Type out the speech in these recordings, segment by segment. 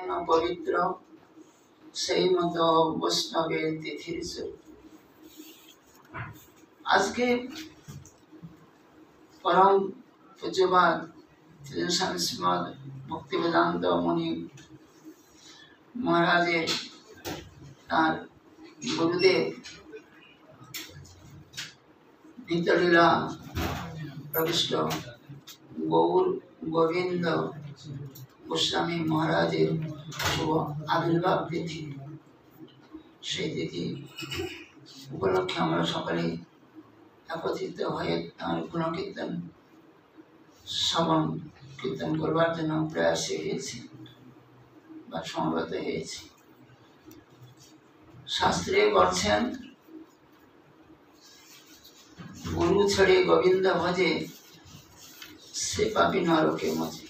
যেন পবিত্র সেই মতো বৈষ্ণবের তিথির স্বরূপ। আজকে পরম পূজ্যপাদ শ্রীমদ ভক্তিবেদান্ত মুনি মহারাজের তার গুরুদেব নিত্যলীলা প্রবিষ্ট গৌর গোবিন্দ গোস্বামী মহারাজের শুভ আবির্ভাব তিথি। সেই তিথি উপলক্ষে আমরা সকলে একত্রিত হয়ে তাঁর গুণকীর্তন শ্রবণ কীর্তন করবার জন্য প্রয়াসী হয়েছি বা সমবেত হয়েছি। শাস্ত্রে বলছেন, গুরু ছেড়ে গোবিন্দ ভজে সে পাপী নরকে মজে।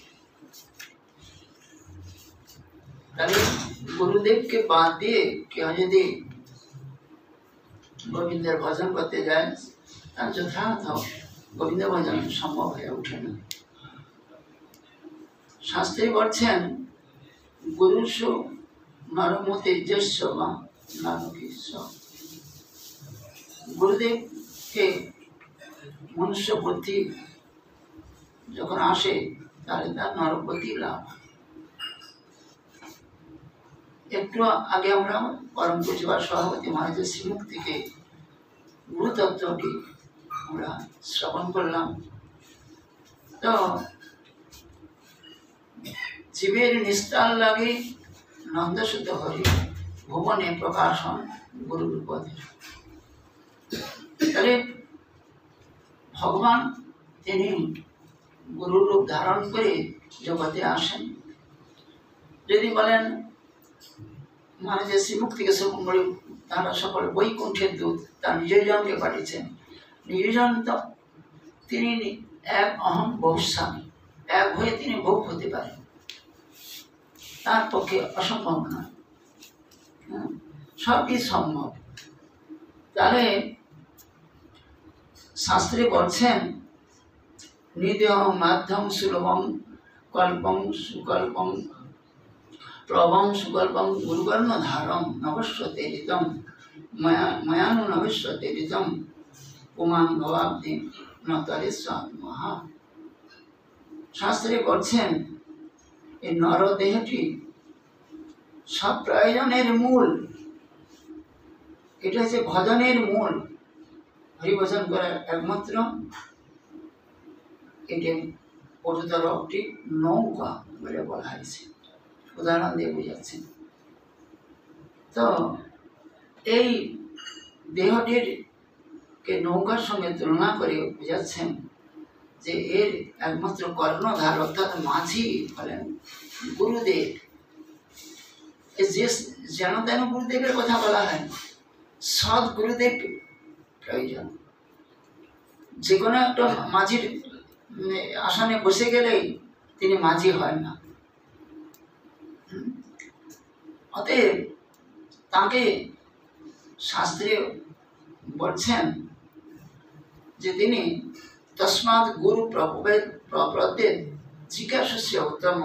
তাহলে গুরুদেবকে বাদ দিয়ে কেউ যদি গোবিন্দের ভজন করতে যায় তার যথাযথ গোবিন্দ ভজন সম্ভব হয়ে ওঠে না। শাস্ত্রে বলছেন, গুরুষু নরমতে যস্য বা নানকীশ। গুরুদেবকে মনুষ্য বুদ্ধি যখন আসে তাহলে তার নরপতি লাভ। একটু আগে আমরা পরম পূজ্যপাদ সভাপতি মহারাজের শ্রীমুখ থেকে গুরুতত্ত্বটি আমরা শ্রবণ করলাম। তো জীবের নিস্তার লাগে নন্দসুত হরি ভুবনে প্রকাশন গুরুর পদে। তাহলে ভগবান তিনি গুরুর রূপ ধারণ করে জগতে আসেন। যদি বলেন মহারাজের শ্রীমুখ থেকে শ্রবণ করে তারা সকল বৈকুণ্ঠের দূত তার নিজজনকে পাঠিয়েছেন। নিজজন তো তিনি এক অহম বহুস্বামী, এক হয়ে তিনি বহু হতে পারেন, তার পক্ষে অসম্ভব নয়, সবই সম্ভব। তাহলে শাস্ত্রে বলছেন, নিদেহ মাধ্যম সুলভম কল্পং সুকল্পং প্রবং সুকল্পং গুরুকর্ণ ধারম নবস্বতে ঋতম ময়ানু নবস্বতে ঋতম পুমান ভবাব্দি নতরে মহা। শাস্ত্রে বলছেন, এই নরদেহটি সব প্রয়োজনের মূল। এটা হচ্ছে ভজনের মূল, হরিভজন করার একমাত্র এটি পটুতর একটি নৌকা বলে বলা হয়েছে। উদাহরণ দিয়ে বোঝাচ্ছেন। তো এই দেহটির কে নৌকার সঙ্গে তুলনা করে বোঝাচ্ছেন যে এর একমাত্র কর্ণধার অর্থাৎ মাঝি হলেন গুরুদেব। যে যেন তেন গুরুদেবের কথা বলা হয়, সৎ গুরুদেব প্রয়োজন। যে কোনো একটা মাঝির আসনে বসে গেলেই তিনি মাঝি হয় না। অতএব তাকে শাস্ত্রে বলছেন যে তিনি তস্মাৎ গুরু প্রপদ্যেৎ জিজ্ঞাসুস্য উত্তম।